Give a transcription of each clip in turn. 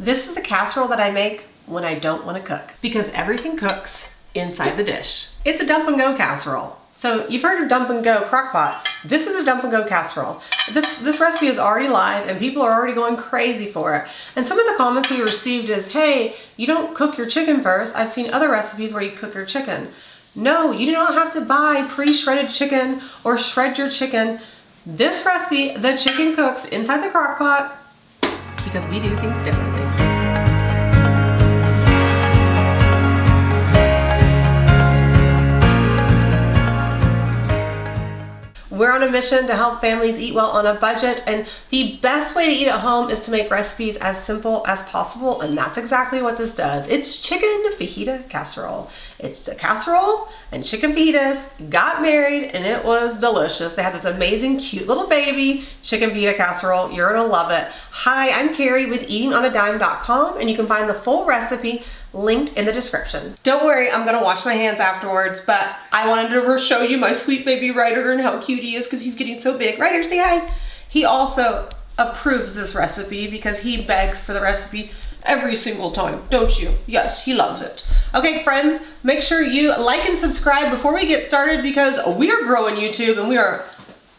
This is the casserole that I make when I don't want to cook, because everything cooks inside the dish. It's a dump and go casserole. So you've heard of dump and go crock pots. This is a dump and go casserole. This recipe is already live and people are already going crazy for it. And some of the comments we received is, hey, you don't cook your chicken first. I've seen other recipes where you cook your chicken. No, you do not have to buy pre-shredded chicken or shred your chicken. This recipe, the chicken cooks inside the crock pot because we do things differently. We're on a mission to help families eat well on a budget, and the best way to eat at home is to make recipes as simple as possible, and that's exactly what this does. It's Chicken Fajita Casserole. It's a casserole, and chicken fajitas got married, and it was delicious. They had this amazing, cute little baby, Chicken Fajita Casserole. You're gonna love it. Hi, I'm Carrie with eatingonadime.com, and you can find the full recipe linked in the description. Don't worry, I'm gonna wash my hands afterwards, but I wanted to show you my sweet baby Ryder and how cute he is because he's getting so big. Ryder, say hi. He also approves this recipe because he begs for the recipe every single time, don't you? Yes, he loves it. Okay, friends, make sure you like and subscribe before we get started because we are growing YouTube and we are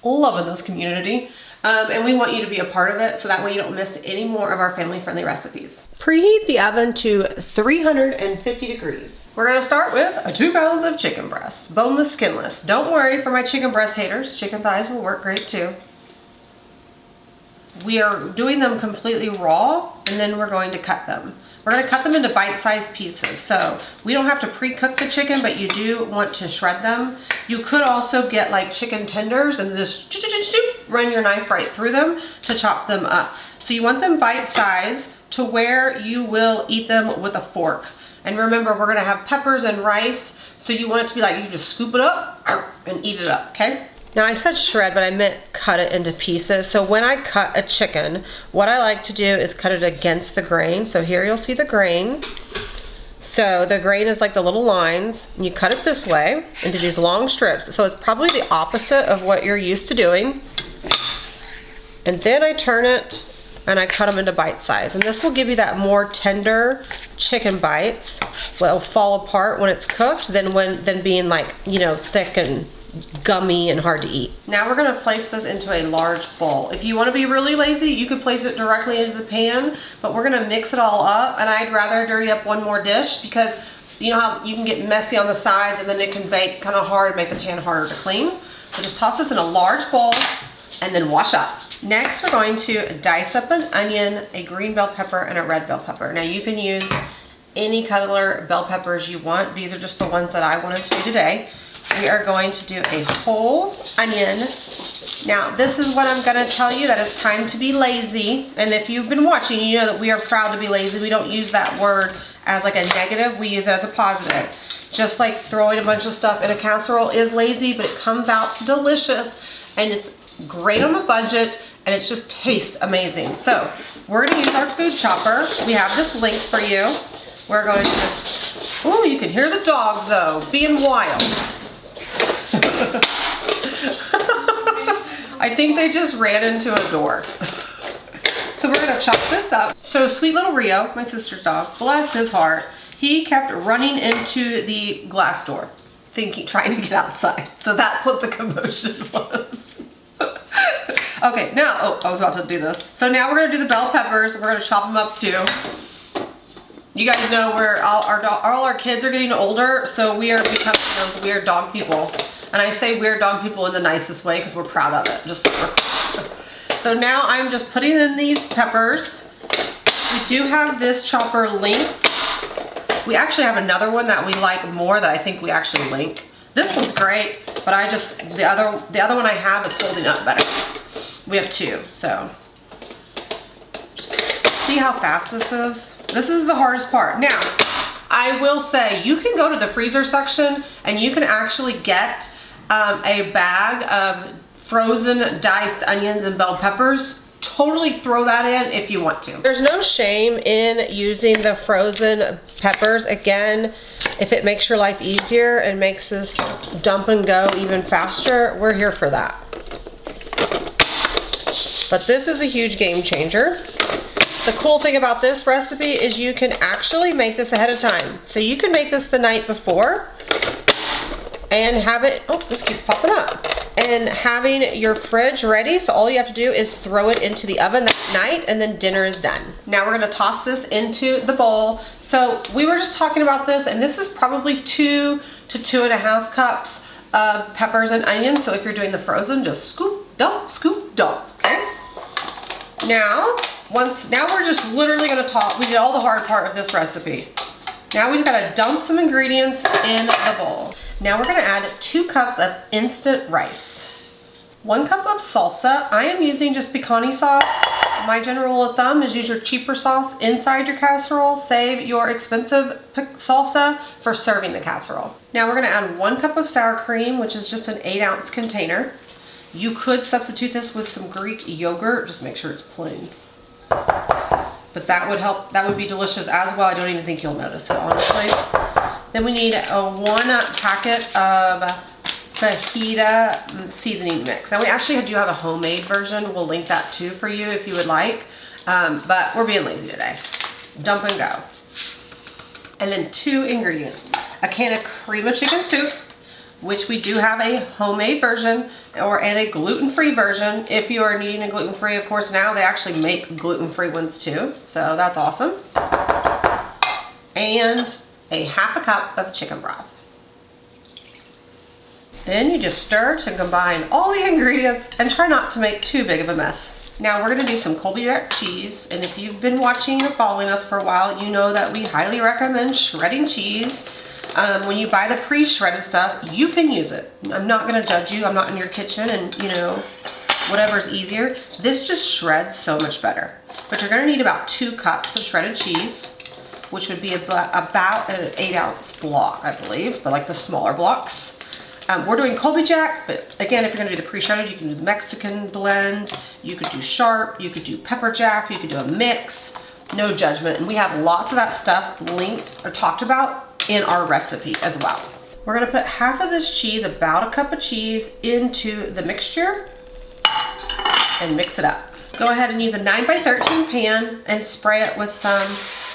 loving this community. And we want you to be a part of it so that way you don't miss any more of our family-friendly recipes. Preheat the oven to 350 degrees. We're gonna start with 2 pounds of chicken breasts, boneless, skinless. Don't worry for my chicken breast haters, chicken thighs will work great too. We are doing them completely raw and then we're going to cut them. We're gonna cut them into bite-sized pieces. So we don't have to pre-cook the chicken, but you do want to shred them. You could also get like chicken tenders and just run your knife right through them to chop them up. So you want them bite-sized to where you will eat them with a fork. And remember, we're gonna have peppers and rice. So you want it to be like, you just scoop it up and eat it up, okay? Now I said shred, but I meant cut it into pieces. So when I cut a chicken, what I like to do is cut it against the grain. So here you'll see the grain. So the grain is like the little lines, and you cut it this way into these long strips. So it's probably the opposite of what you're used to doing. And then I turn it and I cut them into bite size. And this will give you that more tender chicken bites. Will fall apart when it's cooked than being like, you know, thick and gummy and hard to eat. Now we're gonna place this into a large bowl. If you wanna be really lazy, you could place it directly into the pan, but we're gonna mix it all up, and I'd rather dirty up one more dish because you know how you can get messy on the sides and then it can bake kind of hard and make the pan harder to clean. So just toss this in a large bowl and then wash up. Next, we're going to dice up an onion, a green bell pepper, and a red bell pepper. Now you can use any color bell peppers you want. These are just the ones that I wanted to do today. We are going to do a whole onion. Now, this is what I'm gonna tell you, that it's time to be lazy. And if you've been watching, you know that we are proud to be lazy. We don't use that word as like a negative, we use it as a positive. Just like throwing a bunch of stuff in a casserole is lazy, but it comes out delicious and it's great on the budget and it just tastes amazing. So we're gonna use our food chopper. We have this link for you. We're going to just, ooh, you can hear the dogs though, being wild. I think they just ran into a door. So we're gonna chop this up. So sweet little Rio, my sister's dog, bless his heart, he kept running into the glass door, trying to get outside. So that's what the commotion was. Okay, now, oh, I was about to do this. So now we're gonna do the bell peppers. We're gonna chop them up too. You guys know all our kids are getting older, so we are becoming those weird dog people. And I say weird dog people in the nicest way because we're proud of it. So now I'm just putting in these peppers. We do have this chopper linked. We actually have another one that we like more that I think we actually link. This one's great, but the other one I have is holding up better. We have 2, so just see how fast this is. This is the hardest part. Now, I will say you can go to the freezer section and you can actually get a bag of frozen diced onions and bell peppers. Totally throw that in if you want to. There's no shame in using the frozen peppers. Again, if it makes your life easier and makes this dump and go even faster, we're here for that. But this is a huge game changer. The cool thing about this recipe is you can actually make this ahead of time. So you can make this the night before and have it, oh, this keeps popping up. And having your fridge ready, so all you have to do is throw it into the oven that night and then dinner is done. Now we're gonna toss this into the bowl. So we were just talking about this, and this is probably 2 to 2.5 cups of peppers and onions. So if you're doing the frozen, just scoop, dump, okay? Now we're just literally gonna toss, we did all the hard part of this recipe. Now we just gotta dump some ingredients in the bowl. Now we're gonna add 2 cups of instant rice. 1 cup of salsa. I am using just picante sauce. My general rule of thumb is use your cheaper sauce inside your casserole. Save your expensive salsa for serving the casserole. Now we're gonna add 1 cup of sour cream, which is just an 8-ounce container. You could substitute this with some Greek yogurt. Just make sure it's plain. But that would help, that would be delicious as well. I don't even think you'll notice it, honestly. Then we need a 1 packet of Fajita Seasoning mix. Now we actually do have a homemade version. We'll link that too for you if you would like. But we're being lazy today. Dump and go. And then 2 ingredients. A can of cream of chicken soup, which we do have a homemade version and a gluten-free version. If you are needing a gluten-free, of course, now they actually make gluten-free ones too. So that's awesome. And a 1/2 cup of chicken broth. Then you just stir to combine all the ingredients and try not to make too big of a mess. Now we're gonna do some Colby Jack cheese. And if you've been watching or following us for a while, you know that we highly recommend shredding cheese. When you buy the pre-shredded stuff, you can use it. I'm not gonna judge you. I'm not in your kitchen and you know, whatever's easier. This just shreds so much better. But you're gonna need about 2 cups of shredded cheese, which would be about an 8-ounce block, I believe, like the smaller blocks. We're doing Colby Jack, but again, if you're gonna do the pre-shredded, you can do the Mexican blend, you could do sharp, you could do pepper jack, you could do a mix, no judgment. And we have lots of that stuff linked or talked about in our recipe as well. We're gonna put half of this cheese, about a cup of cheese, into the mixture and mix it up. Go ahead and use a 9x13 pan and spray it with some,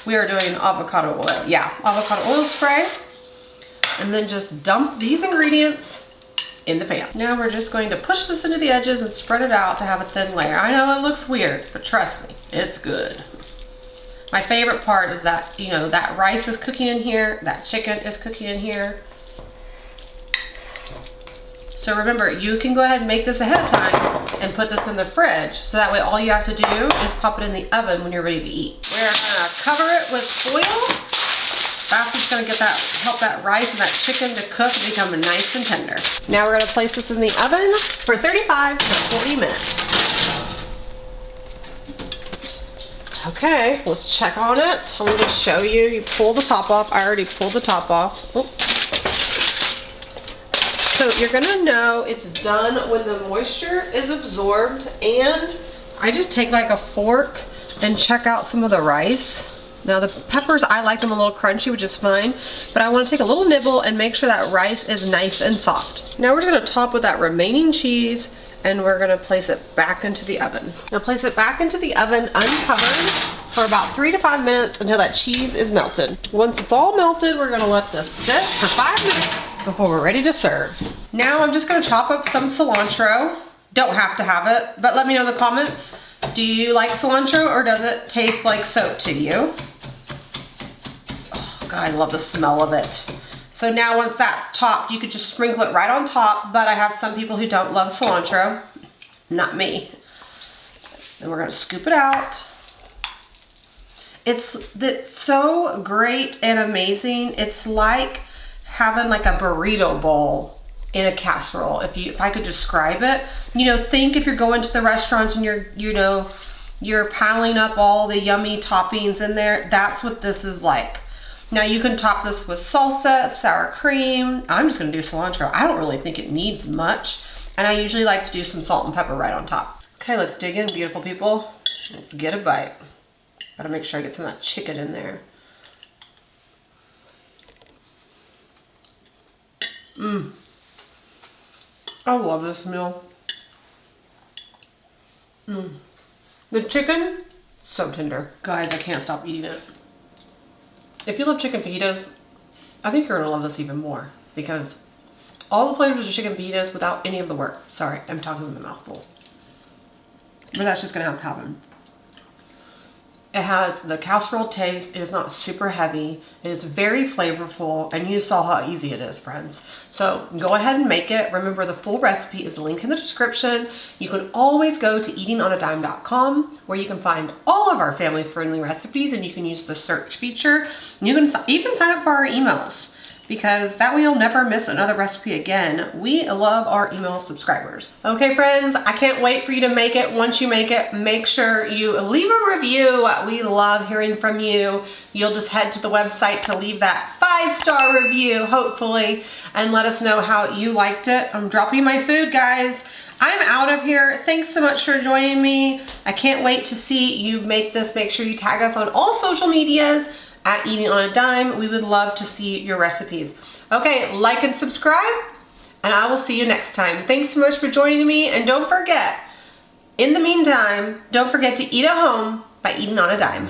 we are doing avocado oil. Yeah, avocado oil spray. And then just dump these ingredients in the pan. Now we're just going to push this into the edges and spread it out to have a thin layer. I know it looks weird, but trust me, it's good. My favorite part is that, you know, that rice is cooking in here, that chicken is cooking in here. So remember, you can go ahead and make this ahead of time and put this in the fridge. So that way all you have to do is pop it in the oven when you're ready to eat. We're gonna cover it with foil. That's just gonna get that, help that rice and that chicken to cook and become nice and tender. Now we're gonna place this in the oven for 35 to 40 minutes. Okay, let's check on it. I'm gonna show you. You pull the top off. I already pulled the top off. Oh. So you're gonna know it's done when the moisture is absorbed, and I just take like a fork and check out some of the rice. Now the peppers, I like them a little crunchy, which is fine, but I want to take a little nibble and make sure that rice is nice and soft. Now we're just gonna top with that remaining cheese, and we're gonna place it back into the oven. Now place it back into the oven uncovered for about 3 to 5 minutes until that cheese is melted. Once it's all melted, we're gonna let this sit for 5 minutes before we're ready to serve. Now I'm just gonna chop up some cilantro. Don't have to have it, but let me know in the comments. Do you like cilantro or does it taste like soap to you? Oh God, I love the smell of it. So now once that's topped, you could just sprinkle it right on top, but I have some people who don't love cilantro. Not me. Then we're gonna scoop it out. It's so great and amazing. It's like having like a burrito bowl in a casserole. If I could describe it, you know, think if you're going to the restaurants and you're piling up all the yummy toppings in there, that's what this is like. Now you can top this with salsa, sour cream. I'm just gonna do cilantro. I don't really think it needs much. And I usually like to do some salt and pepper right on top. Okay, let's dig in, beautiful people. Let's get a bite. Gotta make sure I get some of that chicken in there. Mmm. I love this meal. The chicken So tender. Guys, I can't stop eating it. If you love chicken fajitas, I think you're gonna love this even more because all the flavors of chicken fajitas without any of the work. Sorry, I'm talking with a mouthful. But that's just gonna have to happen. It has the casserole taste. It is not super heavy. It is very flavorful, and you saw how easy it is, friends. So go ahead and make it. Remember, the full recipe is linked in the description. You can always go to eatingonadime.com where you can find all of our family-friendly recipes, and you can use the search feature. You can even sign up for our emails, because that way you'll never miss another recipe again. We love our email subscribers. Okay, friends, I can't wait for you to make it. Once you make it, make sure you leave a review. We love hearing from you. You'll just head to the website to leave that 5-star review, hopefully, and let us know how you liked it. I'm dropping my food, guys. I'm out of here. Thanks so much for joining me. I can't wait to see you make this. Make sure you tag us on all social medias at Eating on a Dime. We would love to see your recipes. Okay, like and subscribe, and I will see you next time. Thanks so much for joining me, and don't forget, in the meantime, don't forget to eat at home by eating on a dime.